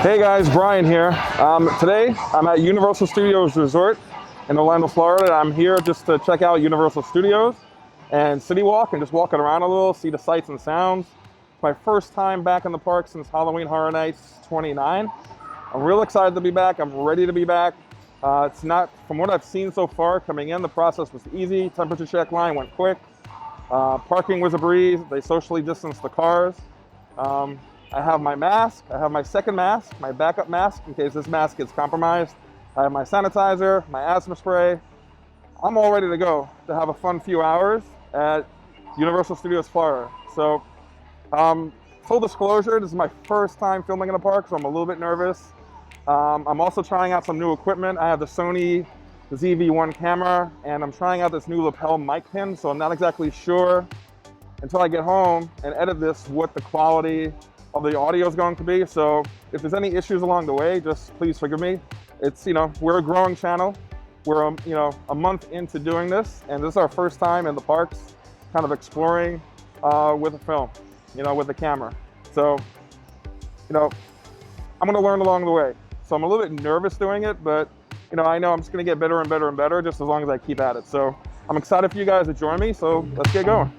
Hey guys, Brian here. Today I'm at Universal Studios Resort in Orlando, Florida. I'm here just to check out Universal Studios and CityWalk and just walking around a little, see the sights and sounds. It's my first time back in the park since Halloween Horror Nights 29. I'm real excited to be back. I'm ready to be back. It's not, from what I've seen so far coming in, the process was easy. Temperature check line went quick. Parking was a breeze. They socially distanced the cars. I have my mask, I have my second mask, my backup mask in case this mask gets compromised. I have my sanitizer, my asthma spray. I'm all ready to go to have a fun few hours at Universal Studios Florida. So, full disclosure, this is my first time filming in the park, so I'm a little bit nervous. I'm also trying out some new equipment. I have the Sony ZV-1 camera, and I'm trying out this new lapel mic pin, so I'm not exactly sure until I get home and edit this what the quality of the audio is going to be. So if there's any issues along the way, just please forgive me. It's, we're a growing channel. We're, a month into doing this, and this is our first time in the parks kind of exploring with a film, with the camera. So, I'm gonna learn along the way. So I'm a little bit nervous doing it, but I know I'm just gonna get better and better and better just as long as I keep at it. So I'm excited for you guys to join me, so let's get going.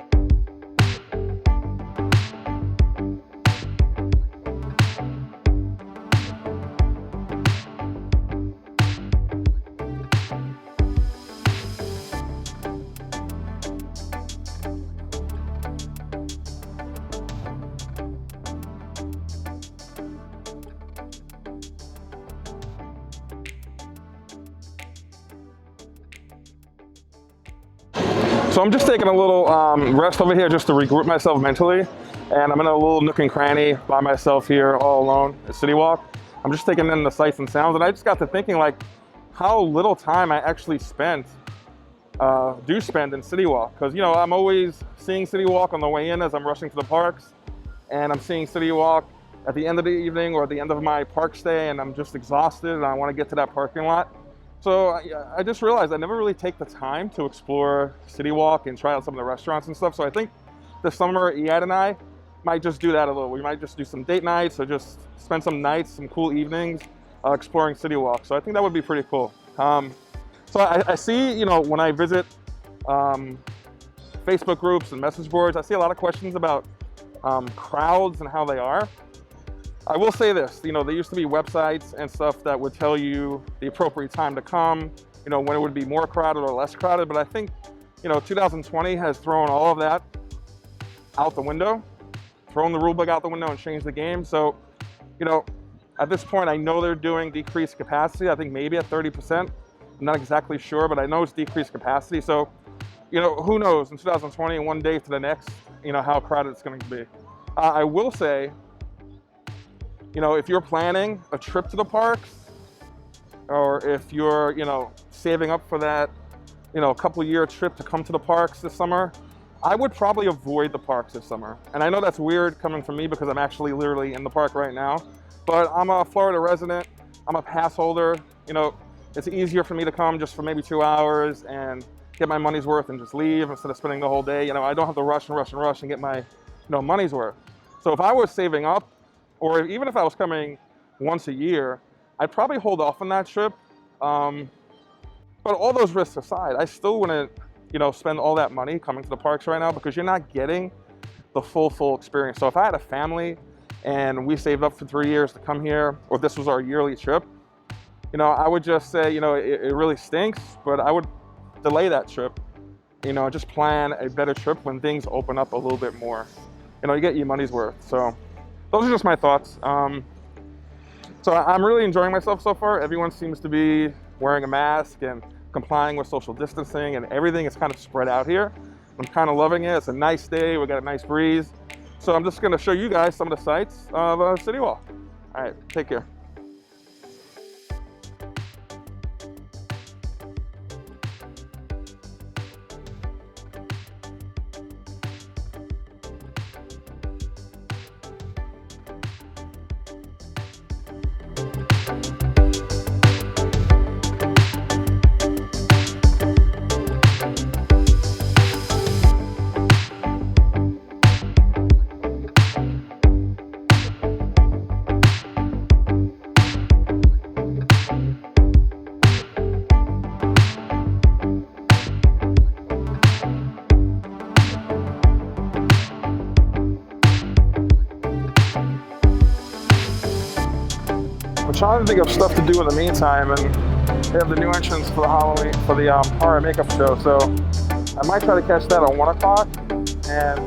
So I'm just taking a little rest over here just to regroup myself mentally. And I'm in a little nook and cranny by myself here all alone at CityWalk. I'm just taking in the sights and sounds. And I just got to thinking like how little time I actually do spend in CityWalk. Because, I'm always seeing CityWalk on the way in as I'm rushing to the parks. And I'm seeing CityWalk at the end of the evening or at the end of my park stay. And I'm just exhausted and I want to get to that parking lot. So I just realized I never really take the time to explore CityWalk and try out some of the restaurants and stuff. So I think this summer, Eyad and I might just do that a little. We might just do some date nights or just spend some nights, some cool evenings exploring CityWalk. So I think that would be pretty cool. So I see, when I visit Facebook groups and message boards, I see a lot of questions about crowds and how they are. I will say this, there used to be websites and stuff that would tell you the appropriate time to come, when it would be more crowded or less crowded. But I think, 2020 has thrown all of that out the window, thrown the rule book out the window and changed the game. So, at this point, I know they're doing decreased capacity. I think maybe at 30%. I'm not exactly sure, but I know it's decreased capacity. So, who knows in 2020, one day to the next, how crowded it's going to be. I will say, if you're planning a trip to the parks, or if you're, saving up for that, couple-year trip to come to the parks this summer, I would probably avoid the parks this summer. And I know that's weird coming from me because I'm actually literally in the park right now, but I'm a Florida resident, I'm a pass holder, it's easier for me to come just for maybe 2 hours and get my money's worth and just leave instead of spending the whole day. I don't have to rush and get my, money's worth. So if I was saving up, or even if I was coming once a year, I'd probably hold off on that trip. But all those risks aside, I still wouldn't, spend all that money coming to the parks right now because you're not getting the full experience. So if I had a family and we saved up for 3 years to come here, or this was our yearly trip, I would just say, it really stinks, but I would delay that trip, just plan a better trip when things open up a little bit more. You get your money's worth. So those are just my thoughts. So I'm really enjoying myself so far. Everyone seems to be wearing a mask and complying with social distancing, and everything is kind of spread out here. I'm kind of loving it. It's a nice day. We got a nice breeze. So I'm just going to show you guys some of the sights of CityWalk. All right, take care. trying to think of stuff to do in the meantime, and they have the new entrance for the Halloween, for the horror makeup show, so I might try to catch that at 1 o'clock and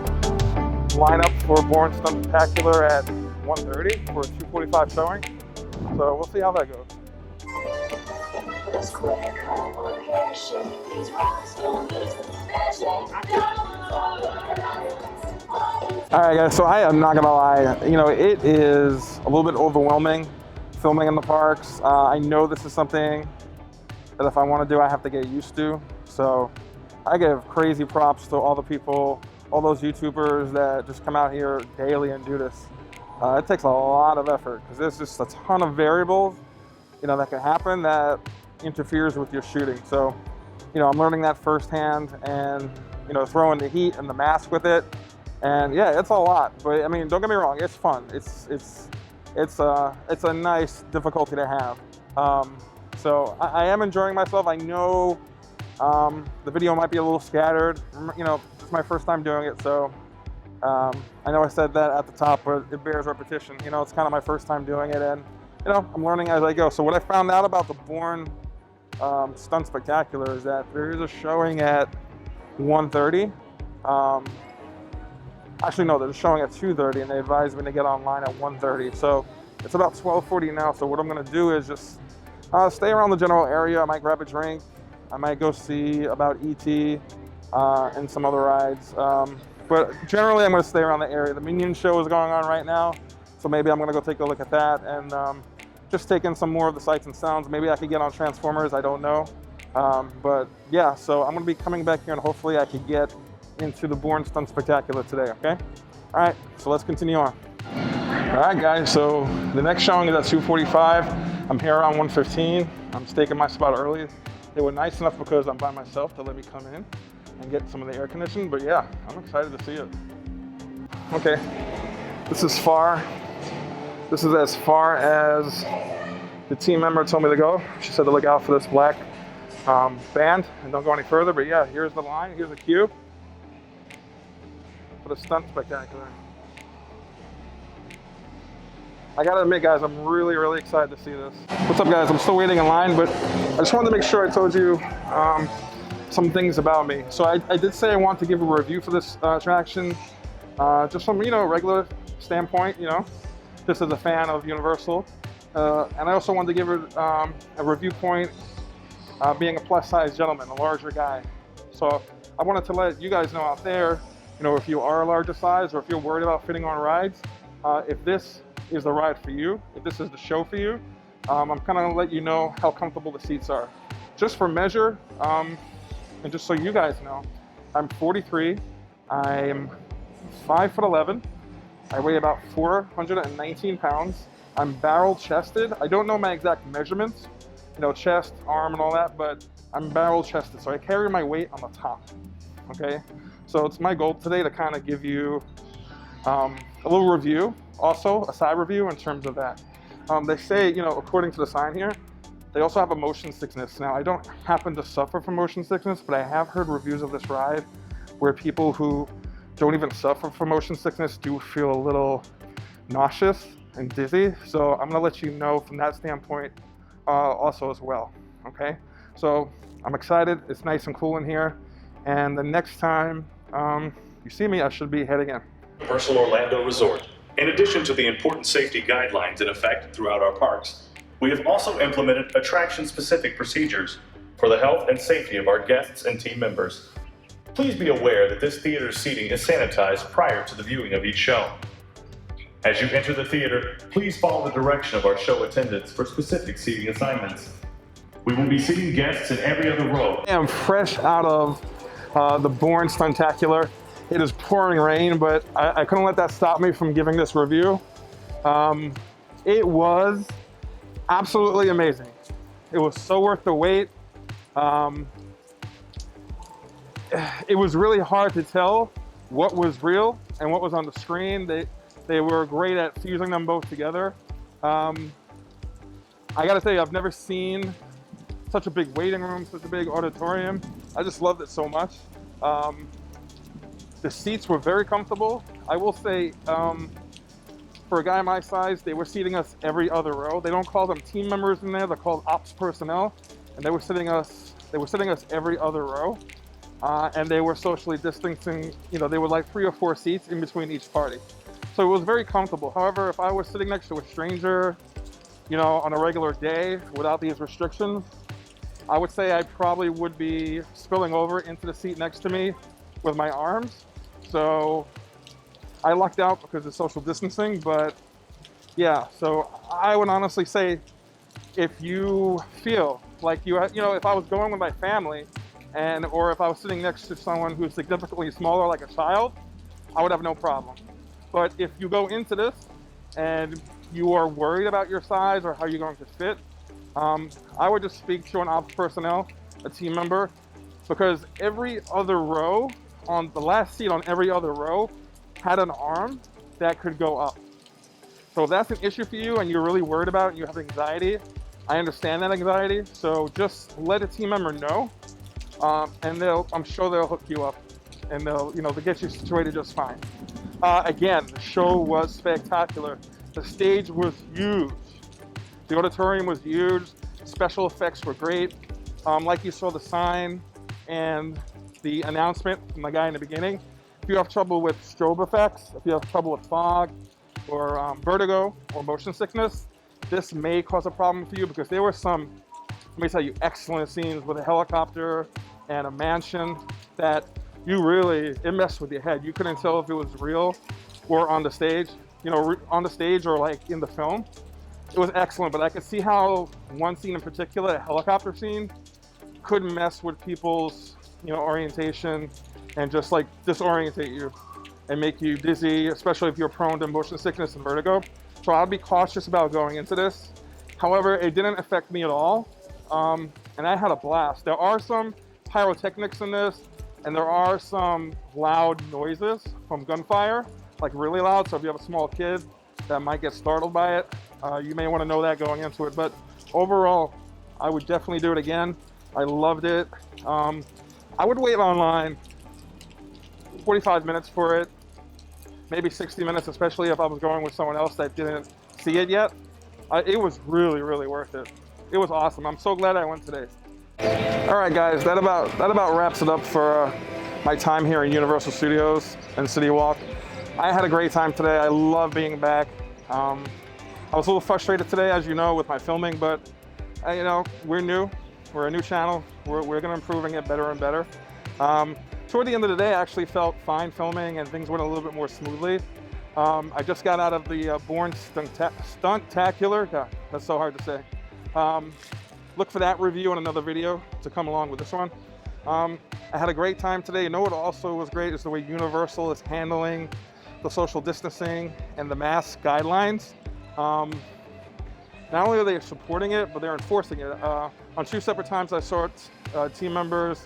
line up for Bourne Stuntacular at 1:30 for a 2:45 showing. So we'll see how that goes. Alright guys, so I am not gonna lie, you know, it is a little bit overwhelming filming in the parks. I know this is something that if I want to do, I have to get used to. So I give crazy props to all the people, all those YouTubers that just come out here daily and do this. It takes a lot of effort because there's just a ton of variables, you know, that can happen that interferes with your shooting. So, you know, I'm learning that firsthand, and you know, throwing the heat and the mask with it, and yeah, it's a lot. But I mean, don't get me wrong, it's fun. It's a nice difficulty to have. So I am enjoying myself. I know the video might be a little scattered. You know, it's my first time doing it, so I know I said that at the top, but it bears repetition. You know, it's kind of my first time doing it, and you know, I'm learning as I go. So what I found out about the Bourne Stunt Spectacular is that there is a showing at 1:30. Actually, no, they're showing at 2:30, and they advised me to get online at 1:30. So it's about 12:40 now. So what I'm going to do is just stay around the general area. I might grab a drink. I might go see about E.T. And some other rides. But generally, I'm going to stay around the area. The Minion show is going on right now, so maybe I'm going to go take a look at that and just take in some more of the sights and sounds. Maybe I could get on Transformers. I don't know. But yeah, so I'm going to be coming back here, and hopefully I could get into the Bourne Stunt Spectacular today, okay? All right, so let's continue on. All right, guys, so the next showing is at 2:45. I'm here around 1:15. I'm staking my spot early. They were nice enough because I'm by myself to let me come in and get some of the air conditioning, but yeah, I'm excited to see it. Okay, this is as far as the team member told me to go. She said to look out for this black band and don't go any further, but yeah, here's the line, here's the queue for the Stunt Spectacular. I gotta admit, guys, I'm really, really excited to see this. What's up, guys? I'm still waiting in line, but I just wanted to make sure I told you some things about me. So I did say I want to give a review for this attraction, just from, you know, a regular standpoint, you know, just as a fan of Universal. And I also wanted to give it a review point being a plus-size gentleman, a larger guy. So I wanted to let you guys know out there, you know, if you are a larger size or if you're worried about fitting on rides, if this is the ride for you, if this is the show for you, I'm kind of gonna let you know how comfortable the seats are. Just for measure, and just so you guys know, I'm 43, I'm 5'11", I weigh about 419 pounds, I'm barrel chested. I don't know my exact measurements, you know, chest, arm, and all that, but I'm barrel chested, so I carry my weight on the top, okay? So it's my goal today to kind of give you a little review, also a side review in terms of that. They say, you know, according to the sign here, they also have a motion sickness. Now, I don't happen to suffer from motion sickness, but I have heard reviews of this ride where people who don't even suffer from motion sickness do feel a little nauseous and dizzy. So I'm gonna let you know from that standpoint also as well, okay? So I'm excited, it's nice and cool in here. And the next time you see me, I should be heading in. Universal Orlando Resort. In addition to the important safety guidelines in effect throughout our parks, we have also implemented attraction-specific procedures for the health and safety of our guests and team members. Please be aware that this theater's seating is sanitized prior to the viewing of each show. As you enter the theater, please follow the direction of our show attendants for specific seating assignments. We will be seating guests in every other row. I am fresh out of the Bourne Stuntacular. It is pouring rain, but I couldn't let that stop me from giving this review. It was absolutely amazing. It was so worth the wait. It was really hard to tell what was real and what was on the screen. They were great at fusing them both together. I gotta say, I've never seen such a big waiting room, such a big auditorium. I just loved it so much. The seats were very comfortable. I will say, For a guy my size, they were seating us every other row. They don't call them team members in there, they're called ops personnel. And they were sitting us every other row. And they were socially distancing, they were like 3 or 4 seats in between each party. So it was very comfortable. However, if I was sitting next to a stranger, on a regular day without these restrictions, I would say I probably would be spilling over into the seat next to me with my arms. So I lucked out because of social distancing, but yeah, so I would honestly say if you feel like if I was going with my family or if I was sitting next to someone who's significantly smaller, like a child, I would have no problem. But if you go into this and you are worried about your size or how you're going to fit, I would just speak to an ops personnel, a team member, because every other row, on the last seat on every other row, had an arm that could go up. So if that's an issue for you and you're really worried about it and you have anxiety, I understand that anxiety. So just let a team member know, and I'm sure they'll hook you up, and they'll get you situated just fine. Again, the show was spectacular. The stage was huge. The auditorium was huge. Special effects were great. Like you saw the sign and the announcement from the guy in the beginning. If you have trouble with strobe effects, if you have trouble with fog or vertigo or motion sickness, this may cause a problem for you, because there were some, let me tell you, excellent scenes with a helicopter and a mansion that it messed with your head. You couldn't tell if it was real or on the stage, on the stage or like in the film. It was excellent, but I could see how one scene in particular, a helicopter scene, could mess with people's, orientation and just like disorientate you and make you dizzy, especially if you're prone to motion sickness and vertigo. So I'd be cautious about going into this. However, it didn't affect me at all, and I had a blast. There are some pyrotechnics in this, and there are some loud noises from gunfire, like really loud. So if you have a small kid that might get startled by it, you may want to know that going into it. But overall, I would definitely do it again. I loved it. I would wait online 45 minutes for it, maybe 60 minutes, especially if I was going with someone else that didn't see it yet. It was really, really worth it. It was awesome. I'm so glad I went today. All right, guys, that about wraps it up for my time here in Universal Studios and CityWalk. I had a great time today. I love being back. I was a little frustrated today, as you know, with my filming, but we're new. We're a new channel. We're going to improving it better and better. Toward the end of the day, I actually felt fine filming and things went a little bit more smoothly. I just got out of the Bourne Stuntacular. God, that's so hard to say. Look for that review and another video to come along with this one. I had a great time today. What also was great is the way Universal is handling the social distancing and the mask guidelines. Not only are they supporting it, but they're enforcing it. On 2 separate times, I saw team members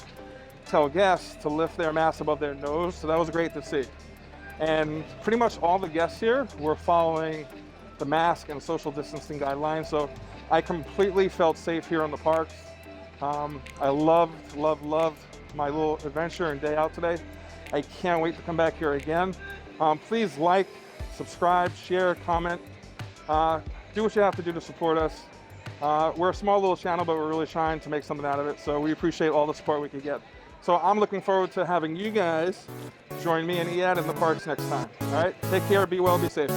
tell guests to lift their mask above their nose, so that was great to see. And pretty much all the guests here were following the mask and social distancing guidelines, so I completely felt safe here in the parks. I loved my little adventure and day out today. I can't wait to come back here again. Please like, subscribe, share, comment. Do what you have to do to support us. We're a small little channel, but we're really trying to make something out of it, so we appreciate all the support we could get. So I'm looking forward to having you guys join me and Eyad in the parks next time. All right, take care, be well, be safe.